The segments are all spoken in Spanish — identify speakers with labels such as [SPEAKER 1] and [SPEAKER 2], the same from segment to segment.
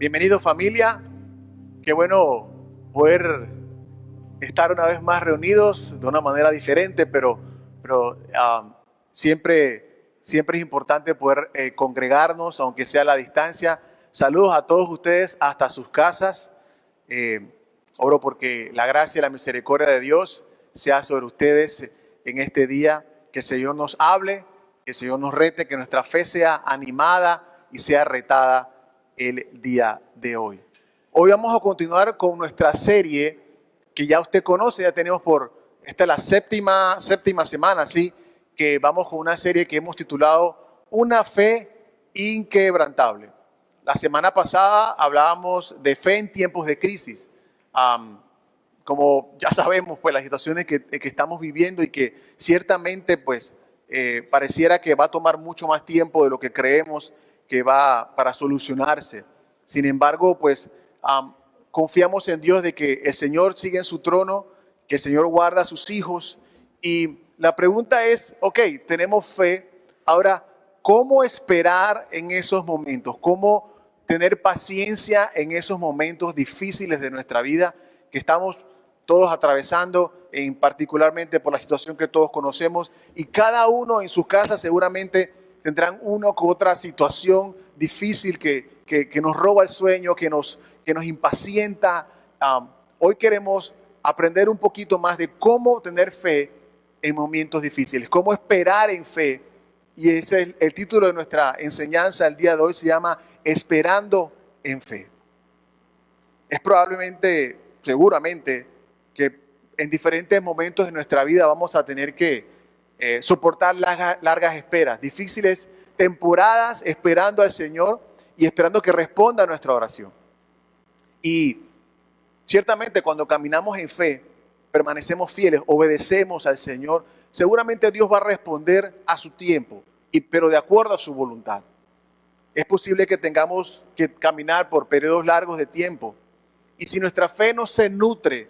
[SPEAKER 1] Bienvenido familia, qué bueno poder estar una vez más reunidos de una manera diferente, pero siempre es importante poder congregarnos, aunque sea a la distancia. Saludos a todos ustedes hasta sus casas. Oro porque la gracia y la misericordia de Dios sea sobre ustedes en este día, que el Señor nos hable, que el Señor nos rete, que nuestra fe sea animada y sea retada el día de hoy. Hoy vamos a continuar con nuestra serie que ya usted conoce, ya tenemos esta es la séptima semana, ¿sí? Que vamos con una serie que hemos titulado Una fe inquebrantable. La semana pasada hablábamos de fe en tiempos de crisis. Como ya sabemos, pues las situaciones que estamos viviendo y que ciertamente pues pareciera que va a tomar mucho más tiempo de lo que creemos que va para solucionarse. Sin embargo, pues confiamos en Dios de que el Señor sigue en su trono, que el Señor guarda a sus hijos. Y la pregunta es, ok, tenemos fe, ahora, ¿cómo esperar en esos momentos? ¿Cómo tener paciencia en esos momentos difíciles de nuestra vida que estamos todos atravesando, particularmente por la situación que todos conocemos? Y cada uno en sus casas seguramente tendrán una u otra situación difícil que nos roba el sueño, que nos impacienta. Hoy queremos aprender un poquito más de cómo tener fe en momentos difíciles, cómo esperar en fe. Y ese es el título de nuestra enseñanza el día de hoy, se llama Esperando en Fe. Es seguramente, que en diferentes momentos de nuestra vida vamos a tener que soportar largas esperas, difíciles temporadas esperando al Señor y esperando que responda a nuestra oración. Y ciertamente cuando caminamos en fe, permanecemos fieles, obedecemos al Señor, seguramente Dios va a responder a su tiempo, pero de acuerdo a su voluntad. Es posible que tengamos que caminar por periodos largos de tiempo. Y si nuestra fe no se nutre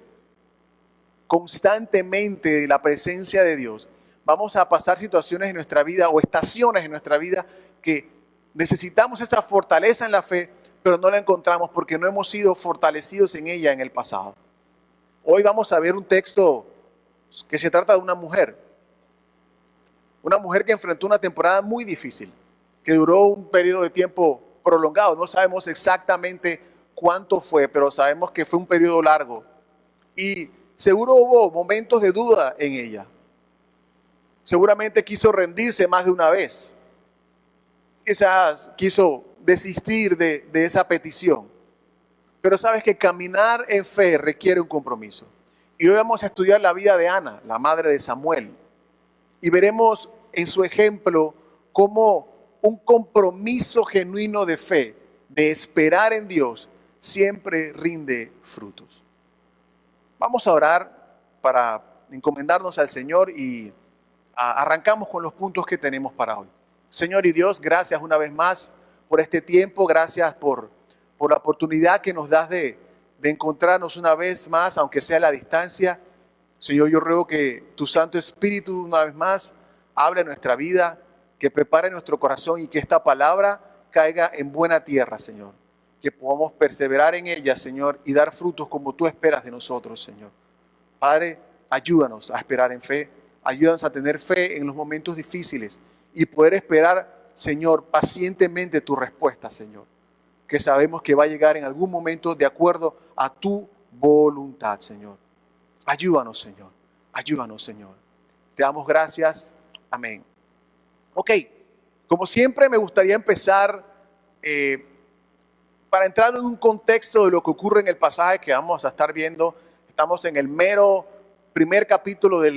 [SPEAKER 1] constantemente de la presencia de Dios, vamos a pasar situaciones en nuestra vida o estaciones en nuestra vida que necesitamos esa fortaleza en la fe, pero no la encontramos porque no hemos sido fortalecidos en ella en el pasado. Hoy vamos a ver un texto que se trata de una mujer que enfrentó una temporada muy difícil, que duró un periodo de tiempo prolongado. No sabemos exactamente cuánto fue, pero sabemos que fue un periodo largo. Y seguro hubo momentos de duda en ella. Seguramente quiso rendirse más de una vez. Quizás quiso desistir de esa petición. Pero sabes que caminar en fe requiere un compromiso. Y hoy vamos a estudiar la vida de Ana, la madre de Samuel. Y veremos en su ejemplo cómo un compromiso genuino de fe, de esperar en Dios, siempre rinde frutos. Vamos a orar para encomendarnos al Señor y arrancamos con los puntos que tenemos para hoy. Señor y Dios, gracias una vez más por este tiempo, gracias por la oportunidad que nos das de encontrarnos una vez más, aunque sea a la distancia. Señor, yo ruego que tu Santo Espíritu una vez más hable en nuestra vida, que prepare nuestro corazón y que esta palabra caiga en buena tierra, Señor. Que podamos perseverar en ella, Señor, y dar frutos como tú esperas de nosotros, Señor. Padre, ayúdanos a esperar en fe, ayúdanos a tener fe en los momentos difíciles y poder esperar, Señor, pacientemente tu respuesta, Señor, que sabemos que va a llegar en algún momento de acuerdo a tu voluntad, Señor. Ayúdanos, Señor. Ayúdanos, Señor. Te damos gracias. Amén. Ok, como siempre me gustaría empezar para entrar en un contexto de lo que ocurre en el pasaje que vamos a estar viendo. Estamos en el mero primer capítulo de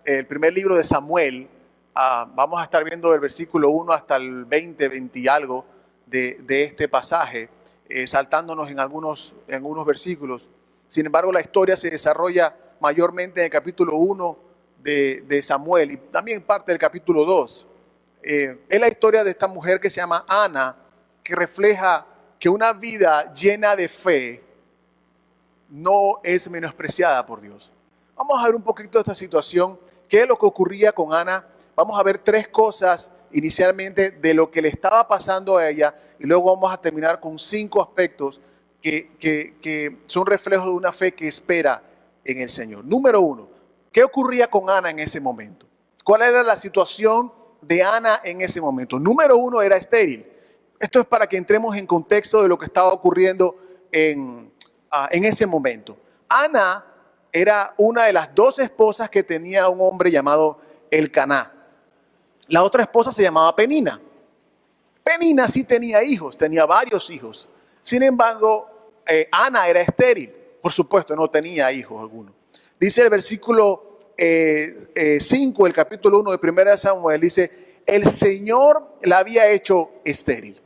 [SPEAKER 1] el primer libro de Samuel. Vamos a estar viendo el versículo 1 hasta el 20 y algo de este pasaje, saltándonos en algunos versículos. Sin embargo, la historia se desarrolla mayormente en el capítulo 1 de Samuel y también parte del capítulo 2. Es la historia de esta mujer que se llama Ana, que refleja que una vida llena de fe no es menospreciada por Dios. Vamos a ver un poquito de esta situación, qué es lo que ocurría con Ana. Vamos a ver tres cosas inicialmente de lo que le estaba pasando a ella y luego vamos a terminar con 5 aspectos que son reflejos de una fe que espera en el Señor. Número 1, ¿qué ocurría con Ana en ese momento? ¿Cuál era la situación de Ana en ese momento? Número 1, era estéril. Esto es para que entremos en contexto de lo que estaba ocurriendo en ese momento. Ana era una de las 2 esposas que tenía un hombre llamado Elcaná. La otra esposa se llamaba Penina. Penina sí tenía hijos, tenía varios hijos. Sin embargo, Ana era estéril. Por supuesto, no tenía hijos alguno. Dice el versículo 5 del capítulo 1 de 1 Samuel, dice, el Señor la había hecho estéril.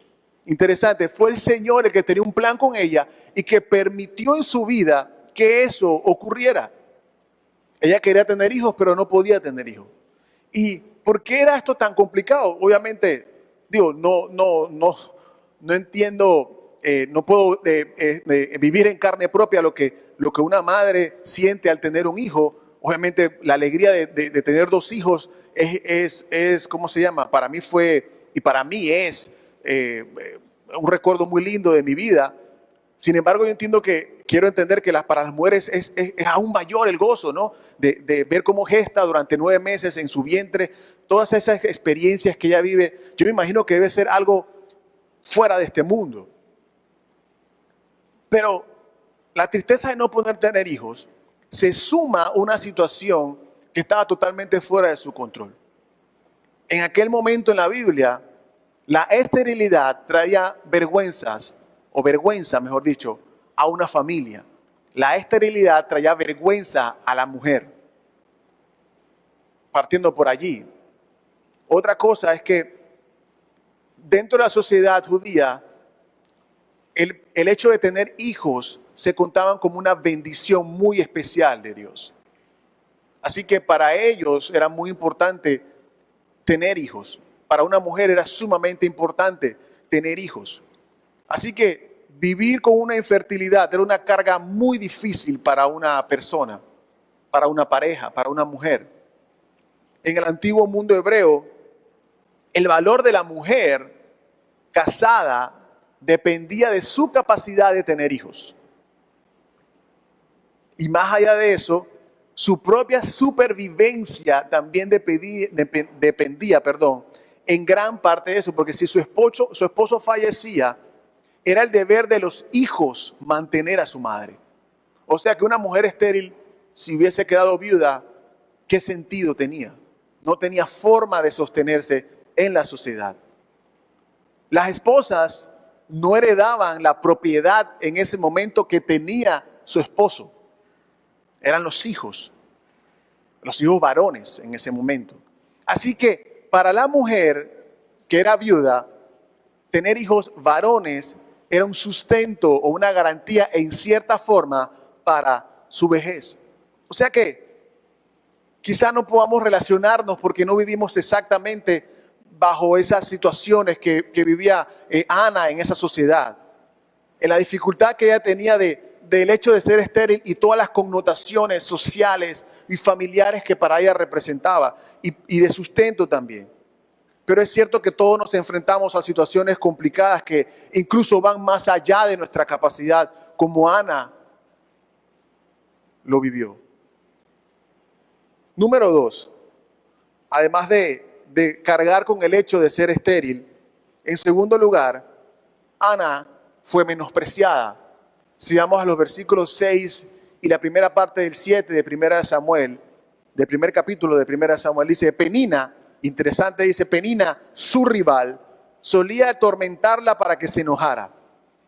[SPEAKER 1] Interesante, fue el Señor el que tenía un plan con ella y que permitió en su vida que eso ocurriera. Ella quería tener hijos, pero no podía tener hijos. ¿Y por qué era esto tan complicado? Obviamente, digo, no entiendo, no puedo vivir en carne propia lo que una madre siente al tener un hijo. Obviamente, la alegría de tener 2 hijos es, ¿cómo se llama? Para mí fue, y para mí es un recuerdo muy lindo de mi vida. Sin embargo, yo quiero entender que para las mujeres es aún mayor el gozo, ¿no? De ver cómo gesta durante 9 meses en su vientre, todas esas experiencias que ella vive. Yo me imagino que debe ser algo fuera de este mundo. Pero la tristeza de no poder tener hijos se suma a una situación que estaba totalmente fuera de su control. En aquel momento en la Biblia, la esterilidad traía vergüenza, mejor dicho, a una familia. La esterilidad traía vergüenza a la mujer. Partiendo por allí. Otra cosa es que dentro de la sociedad judía, el hecho de tener hijos se contaban como una bendición muy especial de Dios. Así que para ellos era muy importante tener hijos. Para una mujer era sumamente importante tener hijos. Así que vivir con una infertilidad era una carga muy difícil para una persona, para una pareja, para una mujer. En el antiguo mundo hebreo, el valor de la mujer casada dependía de su capacidad de tener hijos. Y más allá de eso, su propia supervivencia también dependía, en gran parte de eso, porque si su esposo fallecía, era el deber de los hijos mantener a su madre. O sea que una mujer estéril, si hubiese quedado viuda, ¿qué sentido tenía? No tenía forma de sostenerse en la sociedad. Las esposas no heredaban la propiedad en ese momento que tenía su esposo. Eran los hijos varones en ese momento. Así que para la mujer que era viuda, tener hijos varones era un sustento o una garantía en cierta forma para su vejez. O sea que quizá no podamos relacionarnos porque no vivimos exactamente bajo esas situaciones que vivía Ana en esa sociedad. En la dificultad que ella tenía del hecho de ser estéril y todas las connotaciones sociales y familiares que para ella representaba y de sustento también. Pero es cierto que todos nos enfrentamos a situaciones complicadas que incluso van más allá de nuestra capacidad, como Ana lo vivió. Número 2, además de cargar con el hecho de ser estéril, en segundo lugar, Ana fue menospreciada. Si vamos a los versículos 6 y la primera parte del 7 de 1 Samuel, del primer capítulo de 1 Samuel, dice Penina, interesante, dice Penina, su rival, solía atormentarla para que se enojara,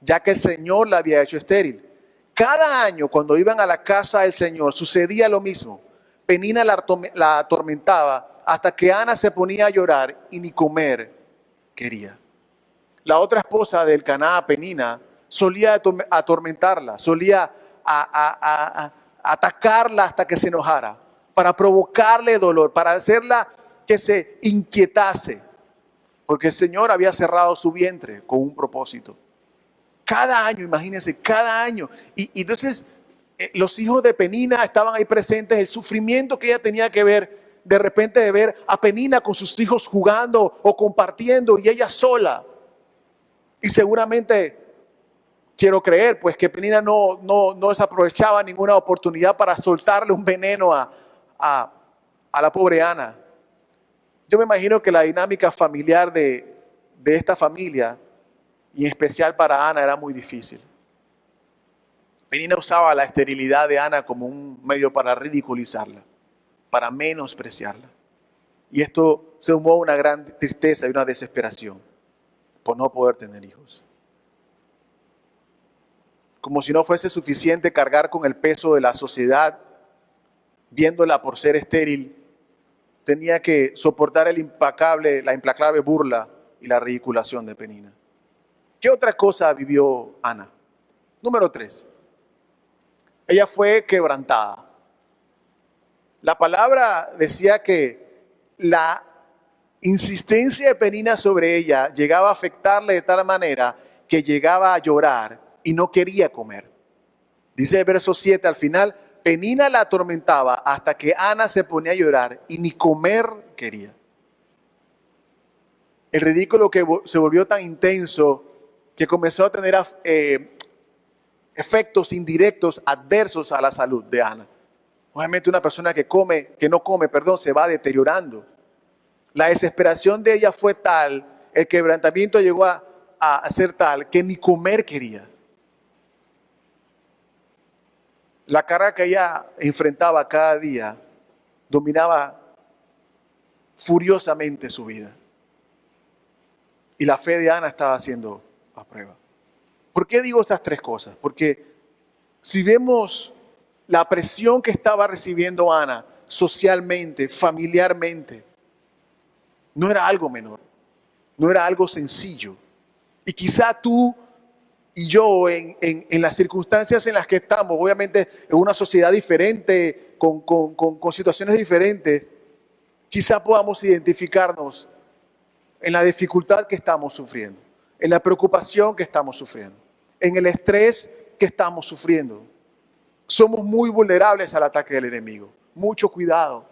[SPEAKER 1] ya que el Señor la había hecho estéril. Cada año cuando iban a la casa del Señor sucedía lo mismo. Penina la atormentaba hasta que Ana se ponía a llorar y ni comer quería. La otra esposa del Elcaná, Penina, solía atormentarla, solía atacarla hasta que se enojara, para provocarle dolor, para hacerla que se inquietase, porque el Señor había cerrado su vientre con un propósito. Cada año, imagínense, cada año. Y entonces los hijos de Penina estaban ahí presentes, el sufrimiento que ella tenía que ver de repente de ver a Penina con sus hijos jugando o compartiendo y ella sola. Y seguramente quiero creer pues que Penina no desaprovechaba ninguna oportunidad para soltarle un veneno a la pobre Ana. Yo me imagino que la dinámica familiar de esta familia, y en especial para Ana, era muy difícil. Penina usaba la esterilidad de Ana como un medio para ridiculizarla, para menospreciarla. Y esto se sumó a una gran tristeza y una desesperación por no poder tener hijos. Como si no fuese suficiente cargar con el peso de la sociedad, viéndola por ser estéril, tenía que soportar la implacable burla y la ridiculación de Penina. ¿Qué otra cosa vivió Ana? Número 3. Ella fue quebrantada. La palabra decía que la insistencia de Penina sobre ella llegaba a afectarle de tal manera que llegaba a llorar y no quería comer. Dice el verso 7 al final, Penina la atormentaba hasta que Ana se ponía a llorar y ni comer quería. El ridículo que se volvió tan intenso que comenzó a tener efectos indirectos adversos a la salud de Ana. Obviamente una persona que no come, se va deteriorando. La desesperación de ella fue tal, el quebrantamiento llegó a ser tal que ni comer quería. La carga que ella enfrentaba cada día dominaba furiosamente su vida. Y la fe de Ana estaba siendo a prueba. ¿Por qué digo estas 3 cosas? Porque si vemos la presión que estaba recibiendo Ana socialmente, familiarmente, no era algo menor, no era algo sencillo. Y quizá tú y yo en las circunstancias en las que estamos, obviamente en una sociedad diferente, con situaciones diferentes, quizá podamos identificarnos en la dificultad que estamos sufriendo, en la preocupación que estamos sufriendo, en el estrés que estamos sufriendo. Somos muy vulnerables al ataque del enemigo. Mucho cuidado,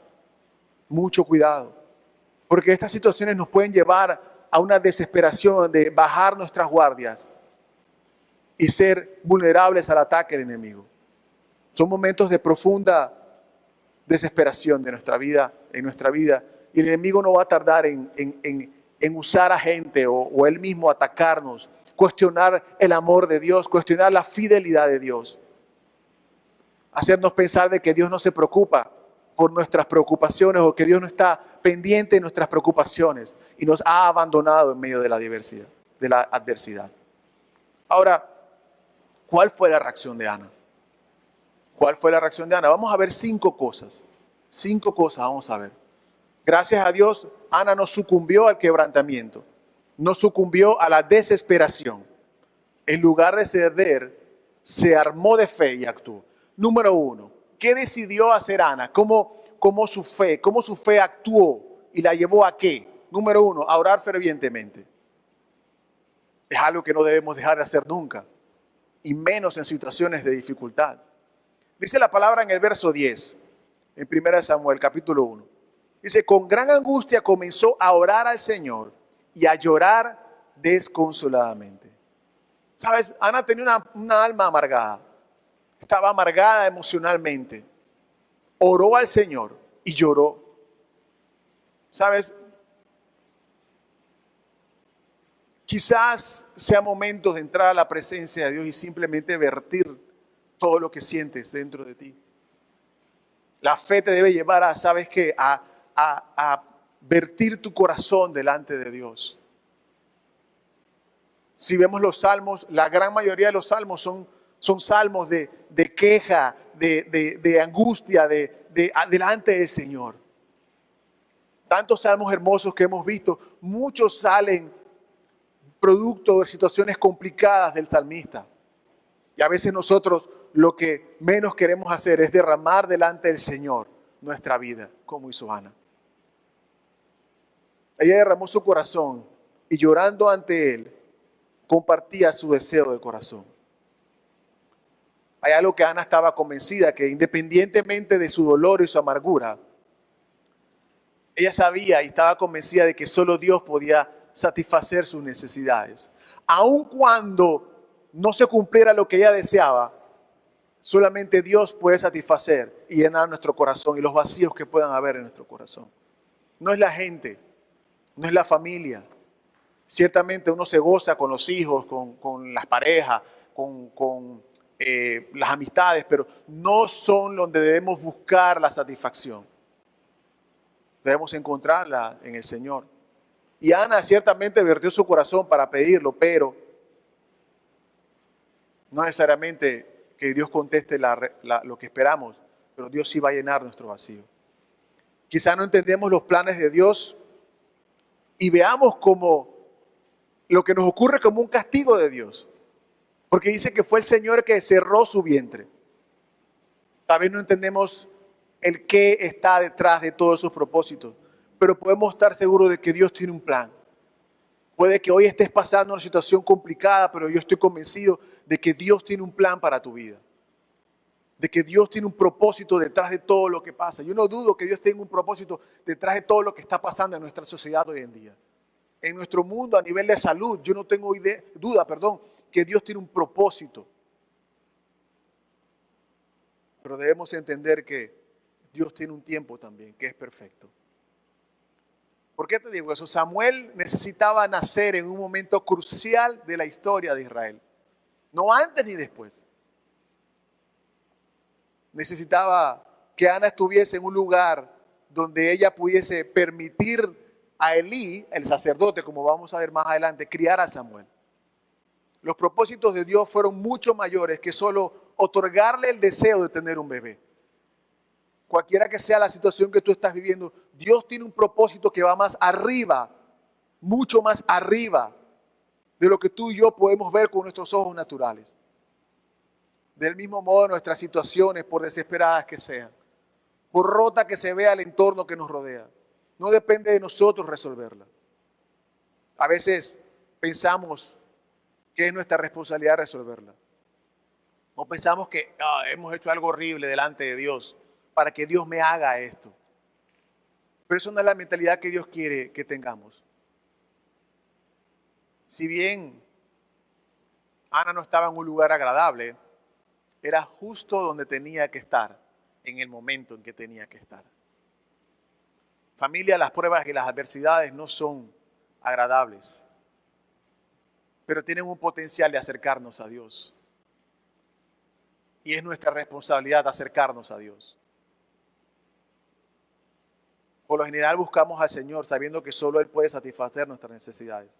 [SPEAKER 1] porque estas situaciones nos pueden llevar a una desesperación de bajar nuestras guardias y ser vulnerables al ataque del enemigo. Son momentos de profunda desesperación de nuestra vida, y el enemigo no va a tardar en usar a gente o él mismo atacarnos, cuestionar el amor de Dios, cuestionar la fidelidad de Dios, hacernos pensar de que Dios no se preocupa por nuestras preocupaciones o que Dios no está pendiente de nuestras preocupaciones y nos ha abandonado en medio de la adversidad. Ahora, ¿cuál fue la reacción de Ana? ¿Cuál fue la reacción de Ana? Vamos a ver 5 cosas. 5 cosas vamos a ver. Gracias a Dios, Ana no sucumbió al quebrantamiento, no sucumbió a la desesperación. En lugar de ceder, se armó de fe y actuó. Número 1, ¿qué decidió hacer Ana? ¿Cómo su fe actuó y la llevó a qué? Número 1, a orar fervientemente. Es algo que no debemos dejar de hacer nunca, y menos en situaciones de dificultad. Dice la palabra en el verso 10, en 1 Samuel capítulo 1. Dice, con gran angustia comenzó a orar al Señor y a llorar desconsoladamente. ¿Sabes? Ana tenía una alma amargada. Estaba amargada emocionalmente. Oró al Señor y lloró. ¿Sabes? Quizás sea momento de entrar a la presencia de Dios y simplemente vertir todo lo que sientes dentro de ti. La fe te debe llevar a, ¿sabes qué? A vertir tu corazón delante de Dios. Si vemos los salmos, la gran mayoría de los salmos son salmos de queja, de angustia, delante del Señor. Tantos salmos hermosos que hemos visto, muchos salen producto de situaciones complicadas del salmista. Y a veces nosotros lo que menos queremos hacer es derramar delante del Señor nuestra vida, como hizo Ana. Ella derramó su corazón y llorando ante Él, compartía su deseo del corazón. Hay algo que Ana estaba convencida, que independientemente de su dolor y su amargura, Ella sabía y estaba convencida de que solo Dios podía satisfacer sus necesidades. Aun cuando no se cumpliera lo que ella deseaba, solamente Dios puede satisfacer y llenar nuestro corazón y los vacíos que puedan haber en nuestro corazón. No es la gente, no es la familia. Ciertamente uno se goza con los hijos, con las parejas, con las amistades, pero no son donde debemos buscar la satisfacción. Debemos encontrarla en el Señor. Y Ana ciertamente vertió su corazón para pedirlo, pero no necesariamente que Dios conteste lo que esperamos, pero Dios sí va a llenar nuestro vacío. Quizá no entendemos los planes de Dios y veamos como lo que nos ocurre como un castigo de Dios. Porque dice que fue el Señor que cerró su vientre. Tal vez no entendemos el qué está detrás de todos esos propósitos, pero podemos estar seguros de que Dios tiene un plan. Puede que hoy estés pasando una situación complicada, pero yo estoy convencido de que Dios tiene un plan para tu vida. De que Dios tiene un propósito detrás de todo lo que pasa. Yo no dudo que Dios tenga un propósito detrás de todo lo que está pasando en nuestra sociedad hoy en día. En nuestro mundo a nivel de salud, yo no tengo duda, que Dios tiene un propósito. Pero debemos entender que Dios tiene un tiempo también, que es perfecto. ¿Por qué te digo eso? Samuel necesitaba nacer en un momento crucial de la historia de Israel. No antes ni después. Necesitaba que Ana estuviese en un lugar donde ella pudiese permitir a Elí, el sacerdote, como vamos a ver más adelante, criar a Samuel. Los propósitos de Dios fueron mucho mayores que solo otorgarle el deseo de tener un bebé. Cualquiera que sea la situación que tú estás viviendo, Dios tiene un propósito que va más arriba, mucho más arriba de lo que tú y yo podemos ver con nuestros ojos naturales. Del mismo modo, nuestras situaciones, por desesperadas que sean, por rota que se vea el entorno que nos rodea, no depende de nosotros resolverla. A veces pensamos que es nuestra responsabilidad resolverla. O pensamos que hemos hecho algo horrible delante de Dios para que Dios me haga esto. Pero eso no es la mentalidad que Dios quiere que tengamos. Si bien Ana no estaba en un lugar agradable, era justo donde tenía que estar, en el momento en que tenía que estar. Familia, las pruebas y las adversidades no son agradables, pero tienen un potencial de acercarnos a Dios. Y es nuestra responsabilidad acercarnos a Dios. Por lo general buscamos al Señor sabiendo que solo Él puede satisfacer nuestras necesidades.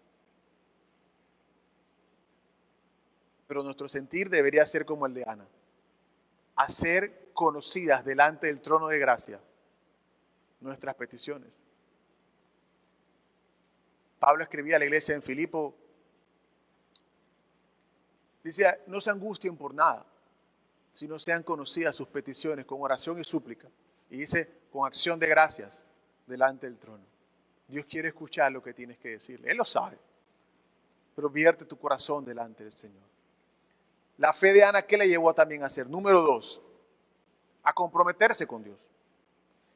[SPEAKER 1] Pero nuestro sentir debería ser como el de Ana. Hacer conocidas delante del trono de gracia nuestras peticiones. Pablo escribía a la iglesia en Filipo, dice, no se angustien por nada, sino sean conocidas sus peticiones con oración y súplica. Y dice, con acción de gracias delante del trono. Dios quiere escuchar lo que tienes que decirle. Él lo sabe. Pero vierte tu corazón delante del Señor. La fe de Ana, ¿qué le llevó también a hacer? Número 2, a comprometerse con Dios.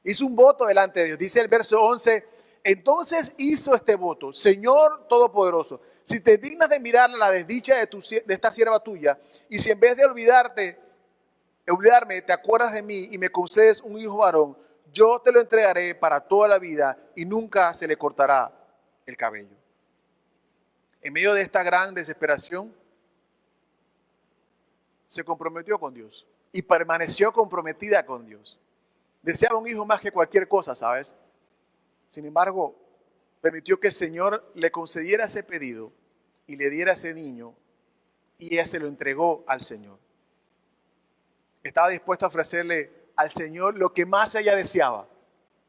[SPEAKER 1] Hizo un voto delante de Dios. Dice el verso 11, entonces hizo este voto, Señor Todopoderoso, si te dignas de mirar la desdicha de esta sierva tuya, y si en vez de olvidarme, te acuerdas de mí y me concedes un hijo varón, yo te lo entregaré para toda la vida y nunca se le cortará el cabello. En medio de esta gran desesperación, se comprometió con Dios y permaneció comprometida con Dios. Deseaba un hijo más que cualquier cosa, ¿sabes? Sin embargo, permitió que el Señor le concediera ese pedido y le diera ese niño y ella se lo entregó al Señor. Estaba dispuesta a ofrecerle al Señor lo que más ella deseaba.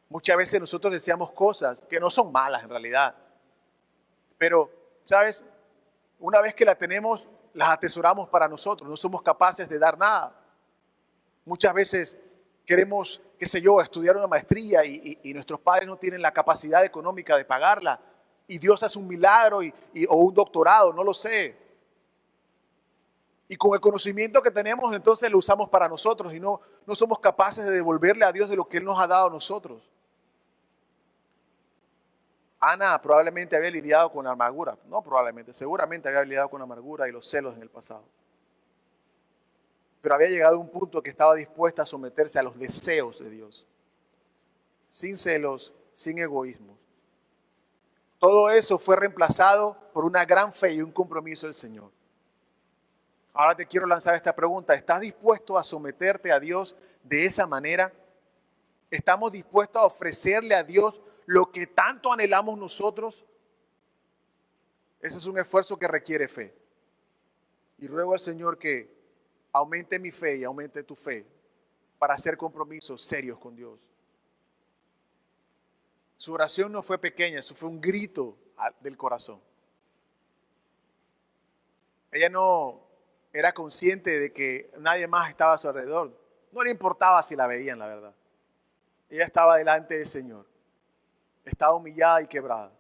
[SPEAKER 1] Muchas veces nosotros deseamos cosas que no son malas en realidad. Pero, ¿sabes? Una vez que la tenemos, las atesoramos para nosotros. No somos capaces de dar nada. Muchas veces queremos, qué sé yo, estudiar una maestría y nuestros padres no tienen la capacidad económica de pagarla. Y Dios hace un milagro o un doctorado, no lo sé. Y con el conocimiento que tenemos, entonces lo usamos para nosotros y no somos capaces de devolverle a Dios de lo que Él nos ha dado a nosotros. Ana probablemente había lidiado con la amargura, no probablemente, seguramente había lidiado con la amargura y los celos en el pasado. Pero había llegado a un punto que estaba dispuesta a someterse a los deseos de Dios, sin celos, sin egoísmo. Todo eso fue reemplazado por una gran fe y un compromiso del Señor. Ahora te quiero lanzar esta pregunta. ¿Estás dispuesto a someterte a Dios de esa manera? ¿Estamos dispuestos a ofrecerle a Dios lo que tanto anhelamos nosotros? Ese es un esfuerzo que requiere fe. Y ruego al Señor que aumente mi fe y aumente tu fe para hacer compromisos serios con Dios. Su oración no fue pequeña, eso fue un grito del corazón. Ella no era consciente de que nadie más estaba a su alrededor. No le importaba si la veían, la verdad. Ella estaba delante del Señor. Estaba humillada y quebrada.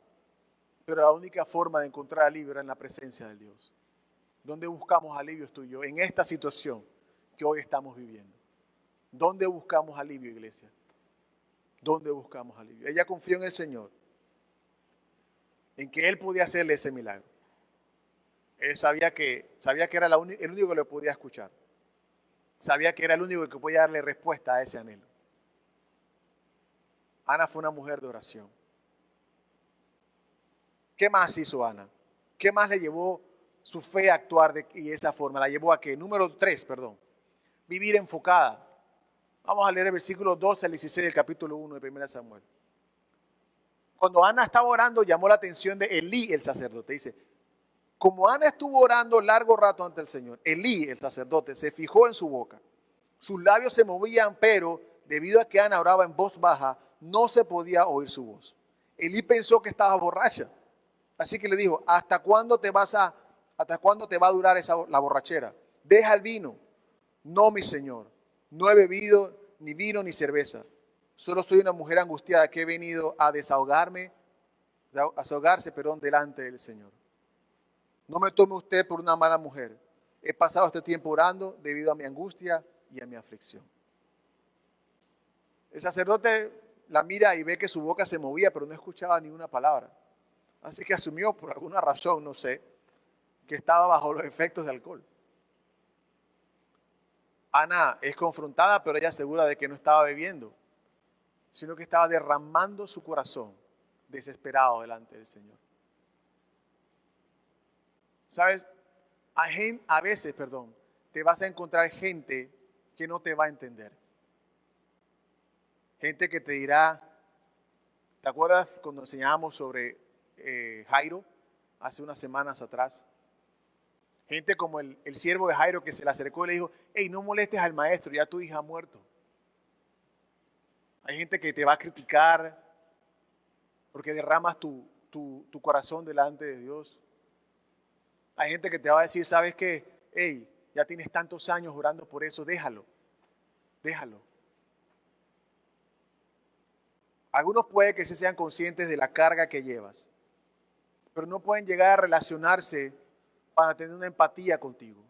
[SPEAKER 1] Pero la única forma de encontrar alivio era en la presencia de Dios. ¿Dónde buscamos alivio tú y yo? En esta situación que hoy estamos viviendo. ¿Dónde buscamos alivio, iglesia? ¿Dónde buscamos alivio? Ella confió en el Señor, en que Él podía hacerle ese milagro. Él sabía que era el único que lo podía escuchar. Sabía que era el único que podía darle respuesta a ese anhelo. Ana fue una mujer de oración. ¿Qué más hizo Ana? ¿Qué más le llevó su fe a actuar de esa forma? La llevó a que, número 3, vivir enfocada. Vamos a leer el versículo 12 al 16 del capítulo 1 de 1 Samuel. Cuando Ana estaba orando, llamó la atención de Elí, el sacerdote. Dice, como Ana estuvo orando largo rato ante el Señor, Elí, el sacerdote, se fijó en su boca. Sus labios se movían, pero debido a que Ana oraba en voz baja, no se podía oír su voz. Elí pensó que estaba borracha. Así que le dijo, ¿hasta cuándo te va a durar la borrachera? Deja el vino. No, mi señor, no he bebido ni vino ni cerveza. Solo soy una mujer angustiada que he venido a desahogarse, delante del Señor. No me tome usted por una mala mujer. He pasado este tiempo orando debido a mi angustia y a mi aflicción. El sacerdote la mira y ve que su boca se movía, pero no escuchaba ni una palabra. Así que asumió por alguna razón, no sé, que estaba bajo los efectos de alcohol. Ana es confrontada, pero ella asegura de que no estaba bebiendo, sino que estaba derramando su corazón desesperado delante del Señor. ¿Sabes? A veces, te vas a encontrar gente que no te va a entender. Gente que te dirá, ¿te acuerdas cuando enseñábamos sobre Jairo hace unas semanas atrás? Gente como el siervo de Jairo que se le acercó y le dijo, hey, no molestes al maestro, ya tu hija ha muerto. Hay gente que te va a criticar porque derramas tu corazón delante de Dios. Hay gente que te va a decir, ¿sabes qué? Hey, ya tienes tantos años orando por eso, déjalo. Algunos puede que sean conscientes de la carga que llevas, pero no pueden llegar a relacionarse para tener una empatía contigo.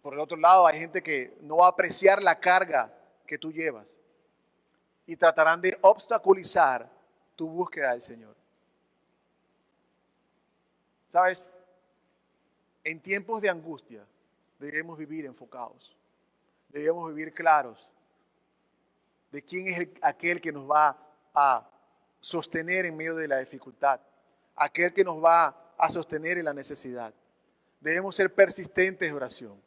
[SPEAKER 1] Por el otro lado, hay gente que no va a apreciar la carga que tú llevas y tratarán de obstaculizar tu búsqueda del Señor. ¿Sabes? En tiempos de angustia debemos vivir enfocados, debemos vivir claros de quién es aquel que nos va a sostener en medio de la dificultad, aquel que nos va a sostener en la necesidad. Debemos ser persistentes de oración.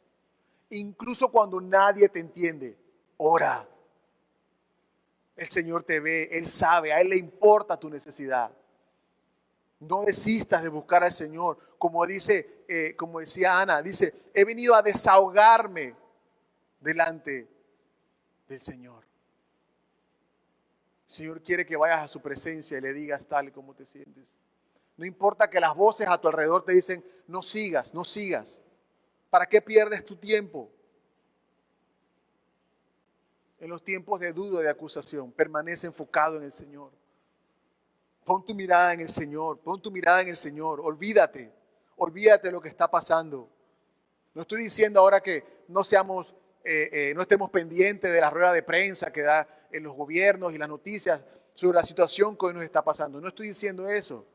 [SPEAKER 1] Incluso cuando nadie te entiende, ora. El Señor te ve, Él sabe, a Él le importa tu necesidad. No desistas de buscar al Señor. Como decía Ana, dice, he venido a desahogarme delante del Señor. El Señor quiere que vayas a su presencia y le digas tal como te sientes. No importa que las voces a tu alrededor te dicen, no sigas. ¿Para qué pierdes tu tiempo? En los tiempos de duda y de acusación, permanece enfocado en el Señor. Pon tu mirada en el Señor, olvídate de lo que está pasando. No estoy diciendo ahora que no estemos pendientes de la rueda de prensa que da en los gobiernos y las noticias. sobre la situación que hoy nos está pasando. No estoy diciendo eso.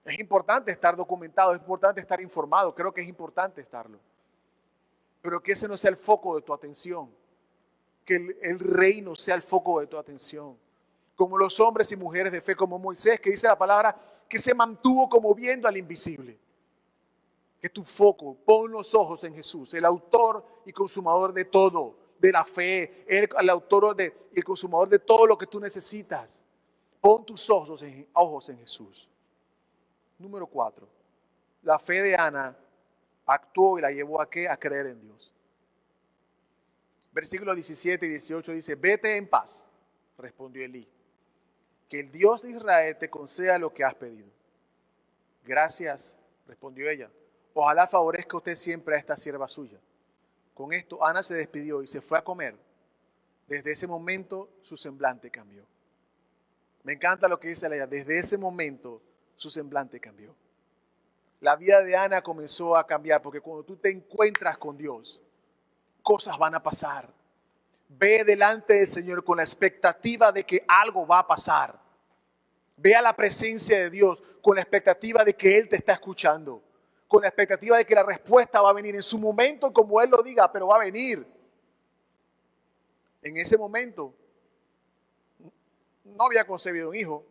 [SPEAKER 1] Es importante estar documentado, es importante estar informado, creo que es importante estarlo. Pero que ese no sea el foco de tu atención, que el reino sea el foco de tu atención. Como los hombres y mujeres de fe, como Moisés, que dice la palabra, que se mantuvo como viendo al invisible. Que tu foco, pon los ojos en Jesús, el autor y consumador de todo, de la fe, el autor y el consumador de todo lo que tú necesitas. Pon tus ojos en Jesús. Número 4. La fe de Ana actuó y la llevó ¿a qué? A creer en Dios. Versículos 17 y 18 dice, vete en paz, respondió Elí, que el Dios de Israel te conceda lo que has pedido. Gracias, respondió ella. Ojalá favorezca usted siempre a esta sierva suya. Con esto Ana se despidió y se fue a comer. Desde ese momento su semblante cambió. Me encanta lo que dice ella. Desde ese momento su semblante cambió. La vida de Ana comenzó a cambiar porque cuando tú te encuentras con Dios, cosas van a pasar. Ve delante del Señor con la expectativa de que algo va a pasar. Ve a la presencia de Dios con la expectativa de que Él te está escuchando. Con la expectativa de que la respuesta va a venir en su momento como Él lo diga, pero va a venir. En ese momento no había concebido un hijo.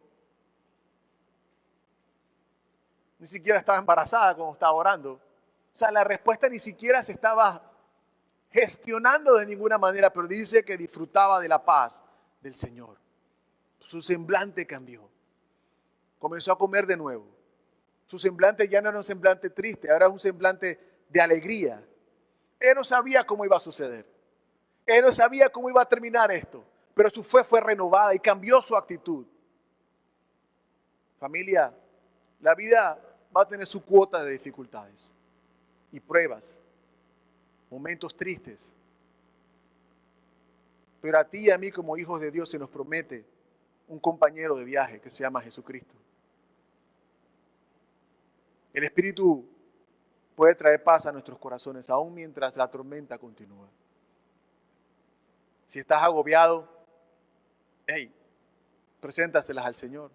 [SPEAKER 1] Ni siquiera estaba embarazada cuando estaba orando. O sea, la respuesta ni siquiera se estaba gestionando de ninguna manera, pero dice que disfrutaba de la paz del Señor. Su semblante cambió. Comenzó a comer de nuevo. Su semblante ya no era un semblante triste, ahora es un semblante de alegría. Él no sabía cómo iba a suceder. Él no sabía cómo iba a terminar esto, pero su fe fue renovada y cambió su actitud. Familia, la vida va a tener su cuota de dificultades y pruebas, momentos tristes. Pero a ti y a mí como hijos de Dios se nos promete un compañero de viaje que se llama Jesucristo. El Espíritu puede traer paz a nuestros corazones, aún mientras la tormenta continúa. Si estás agobiado, preséntaselas al Señor.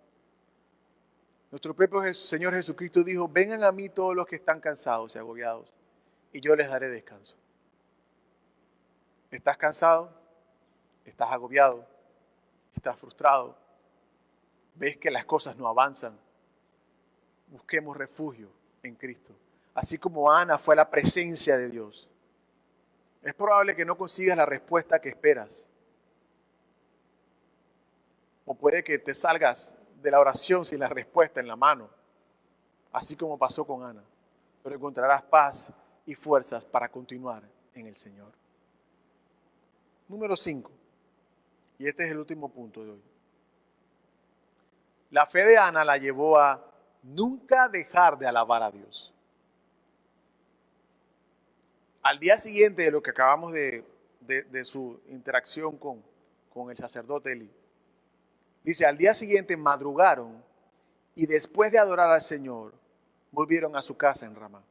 [SPEAKER 1] Nuestro propio Señor Jesucristo dijo, vengan a mí todos los que están cansados y agobiados, y yo les daré descanso. ¿Estás cansado? ¿Estás agobiado? ¿Estás frustrado? ¿Ves que las cosas no avanzan? Busquemos refugio en Cristo. Así como Ana fue a la presencia de Dios. Es probable que no consigas la respuesta que esperas. O puede que te salgas de la oración sin la respuesta en la mano. Así como pasó con Ana. Pero encontrarás paz y fuerzas para continuar en el Señor. Número 5. Y este es el último punto de hoy. La fe de Ana la llevó a nunca dejar de alabar a Dios. Al día siguiente de lo que acabamos de su interacción con el sacerdote Elí, dice, al día siguiente madrugaron y después de adorar al Señor, volvieron a su casa en Ramá.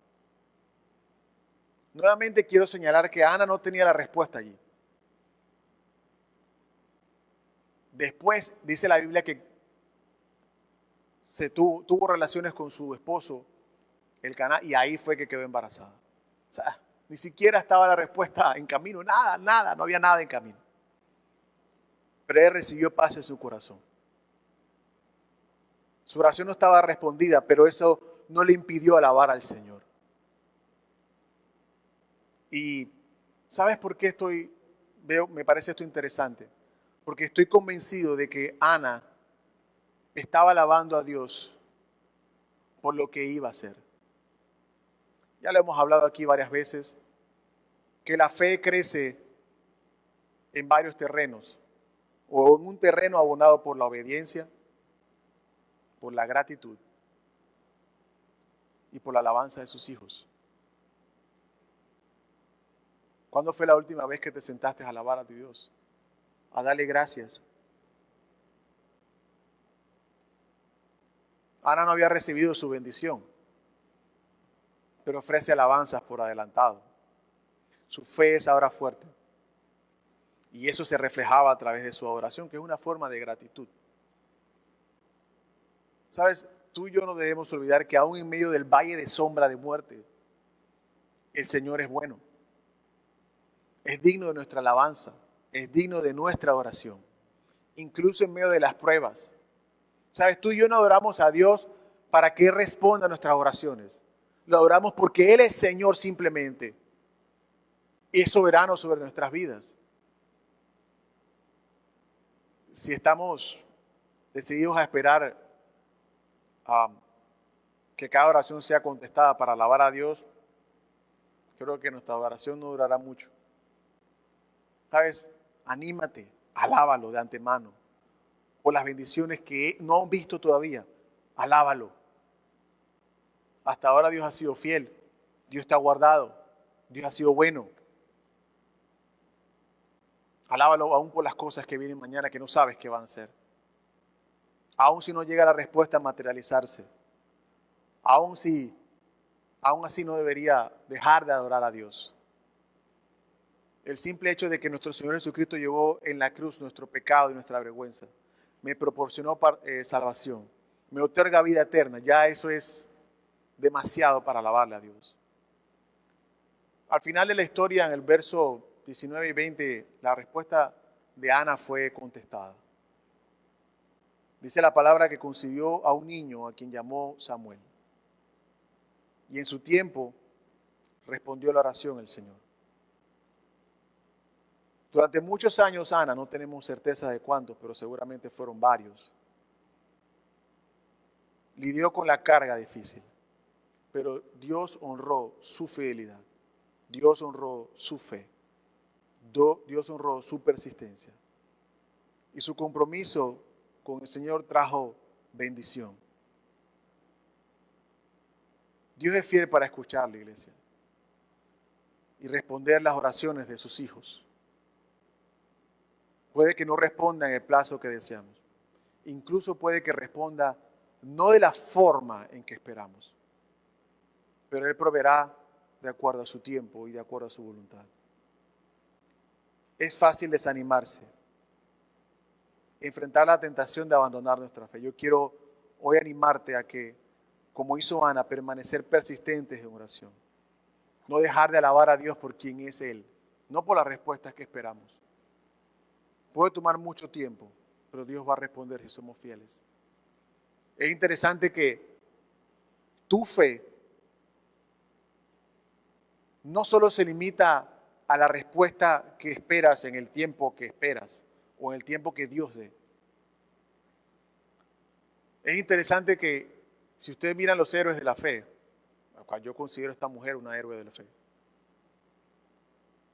[SPEAKER 1] Nuevamente quiero señalar que Ana no tenía la respuesta allí. Después dice la Biblia que tuvo relaciones con su esposo, el Caná, y ahí fue que quedó embarazada. O sea, ni siquiera estaba la respuesta en camino, nada, no había nada en camino. Pero él recibió paz en su corazón. Su oración no estaba respondida, pero eso no le impidió alabar al Señor. Y ¿sabes por qué me parece esto interesante? Porque estoy convencido de que Ana estaba alabando a Dios por lo que iba a hacer. Ya lo hemos hablado aquí varias veces, que la fe crece en varios terrenos, o en un terreno abonado por la obediencia, por la gratitud y por la alabanza de sus hijos. ¿Cuándo fue la última vez que te sentaste a alabar a tu Dios? A darle gracias. Ana no había recibido su bendición, pero ofrece alabanzas por adelantado. Su fe es ahora fuerte. Y eso se reflejaba a través de su adoración, que es una forma de gratitud. ¿Sabes? Tú y yo no debemos olvidar que aún en medio del valle de sombra de muerte, el Señor es bueno. Es digno de nuestra alabanza. Es digno de nuestra oración. Incluso en medio de las pruebas. ¿Sabes? Tú y yo no adoramos a Dios para que Él responda a nuestras oraciones. Lo adoramos porque Él es Señor simplemente. Y es soberano sobre nuestras vidas. Si estamos decididos a esperar que cada oración sea contestada para alabar a Dios, creo que nuestra oración no durará mucho. ¿Sabes? Anímate, alábalo de antemano. Por las bendiciones que no han visto todavía, alábalo. Hasta ahora Dios ha sido fiel, Dios te ha guardado, Dios ha sido bueno. Alábalo aún por las cosas que vienen mañana que no sabes qué van a ser. Aún si no llega la respuesta a materializarse. Aún así no debería dejar de adorar a Dios. El simple hecho de que nuestro Señor Jesucristo llevó en la cruz nuestro pecado y nuestra vergüenza, me proporcionó salvación, me otorga vida eterna, ya eso es demasiado para alabarle a Dios. Al final de la historia, en el verso 19 y 20, la respuesta de Ana fue contestada. Dice la palabra que concibió a un niño a quien llamó Samuel. Y en su tiempo respondió la oración el Señor. Durante muchos años, Ana, no tenemos certeza de cuántos, pero seguramente fueron varios, lidió con la carga difícil. Pero Dios honró su fidelidad. Dios honró su fe. Dios honró su persistencia. Y su compromiso con el Señor trajo bendición. Dios es fiel para escuchar la iglesia y responder las oraciones de sus hijos. Puede que no responda en el plazo que deseamos. Incluso puede que responda no de la forma en que esperamos. Pero Él proveerá de acuerdo a su tiempo y de acuerdo a su voluntad. Es fácil desanimarse, enfrentar la tentación de abandonar nuestra fe. Yo quiero hoy animarte a que, como hizo Ana, permanecer persistentes en oración. No dejar de alabar a Dios por quien es Él, no por las respuestas que esperamos. Puede tomar mucho tiempo, pero Dios va a responder si somos fieles. Es interesante que tu fe no solo se limita a la respuesta que esperas en el tiempo que esperas o en el tiempo que Dios dé. Es interesante que si ustedes miran los héroes de la fe, al cual yo considero a esta mujer una héroe de la fe,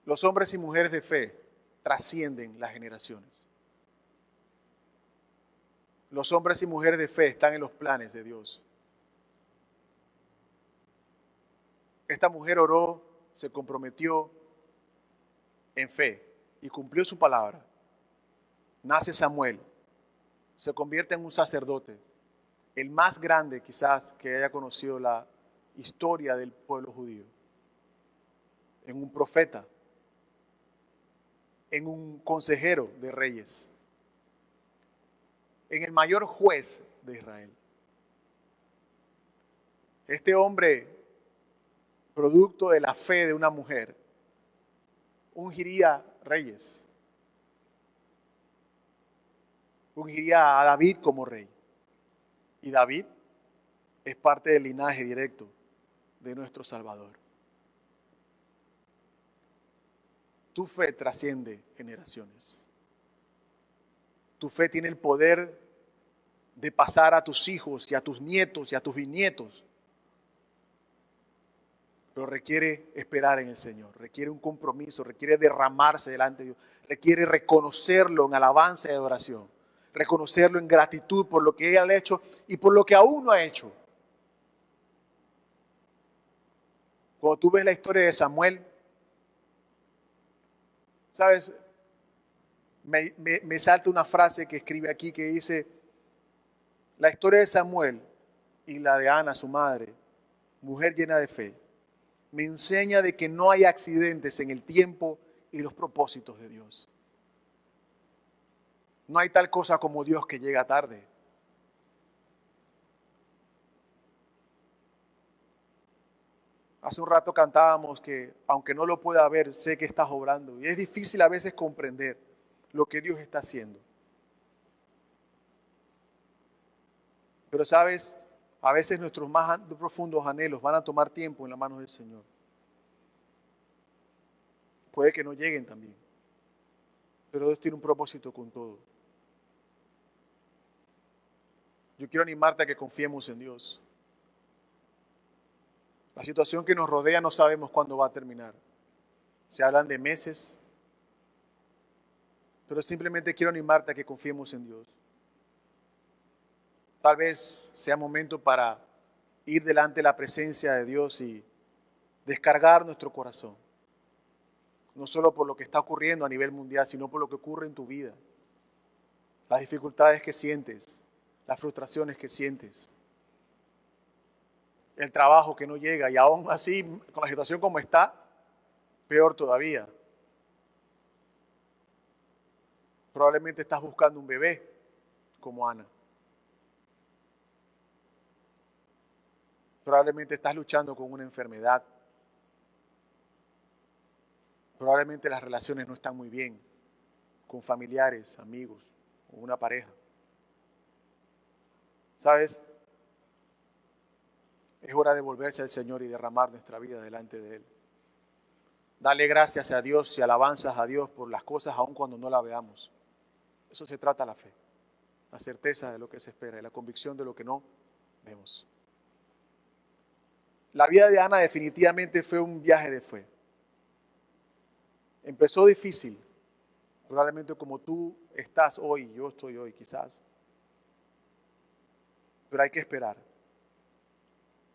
[SPEAKER 1] los hombres y mujeres de fe trascienden las generaciones. Los hombres y mujeres de fe están en los planes de Dios. Esta mujer oró, se comprometió en fe y cumplió su palabra. Nace Samuel, se convierte en un sacerdote, el más grande quizás que haya conocido la historia del pueblo judío, en un profeta, en un consejero de reyes, en el mayor juez de Israel. Este hombre, producto de la fe de una mujer, ungiría reyes, ungiría a David como rey. Y David es parte del linaje directo de nuestro Salvador. Tu fe trasciende generaciones. Tu fe tiene el poder de pasar a tus hijos y a tus nietos y a tus bisnietos. Pero requiere esperar en el Señor, requiere un compromiso, requiere derramarse delante de Dios, requiere reconocerlo en alabanza y adoración, reconocerlo en gratitud por lo que Él ha hecho y por lo que aún no ha hecho. Cuando tú ves la historia de Samuel, ¿sabes? Me salta una frase que escribe aquí que dice, la historia de Samuel y la de Ana, su madre, mujer llena de fe, me enseña de que no hay accidentes en el tiempo y los propósitos de Dios. No hay tal cosa como Dios que llega tarde. Hace un rato cantábamos que aunque no lo pueda ver, sé que estás obrando. Y es difícil a veces comprender lo que Dios está haciendo. Pero sabes, a veces nuestros más profundos anhelos van a tomar tiempo en las manos del Señor. Puede que no lleguen también. Pero Dios tiene un propósito con todo. Yo quiero animarte a que confiemos en Dios. La situación que nos rodea no sabemos cuándo va a terminar. Se hablan de meses, pero simplemente quiero animarte a que confiemos en Dios. Tal vez sea momento para ir delante de la presencia de Dios y descargar nuestro corazón. No solo por lo que está ocurriendo a nivel mundial, sino por lo que ocurre en tu vida. Las dificultades que sientes, las frustraciones que sientes, el trabajo que no llega y aún así, con la situación como está, peor todavía. Probablemente estás buscando un bebé como Ana. Probablemente estás luchando con una enfermedad. Probablemente las relaciones no están muy bien con familiares, amigos o una pareja. ¿Sabes? Es hora de volverse al Señor y derramar nuestra vida delante de Él. Dale gracias a Dios y alabanzas a Dios por las cosas aun cuando no las veamos. Eso se trata la fe, la certeza de lo que se espera y la convicción de lo que no vemos. La vida de Ana definitivamente fue un viaje de fe. Empezó difícil, probablemente como tú estás hoy, yo estoy hoy quizás, pero hay que esperar.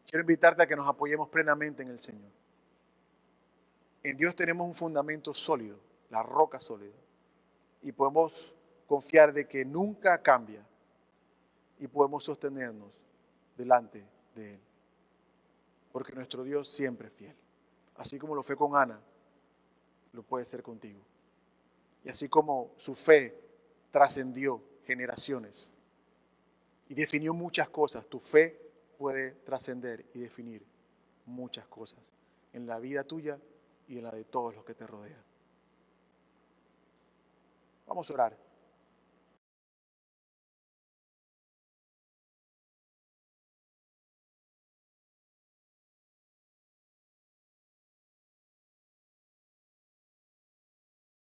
[SPEAKER 1] Quiero invitarte a que nos apoyemos plenamente en el Señor. En Dios tenemos un fundamento sólido, la roca sólida, y podemos confiar de que nunca cambia y podemos sostenernos delante de Él, porque nuestro Dios siempre es fiel. Así como lo fue con Ana, lo puede ser contigo. Y así como su fe trascendió generaciones y definió muchas cosas, tu fe puede trascender y definir muchas cosas en la vida tuya y en la de todos los que te rodean. Vamos a orar.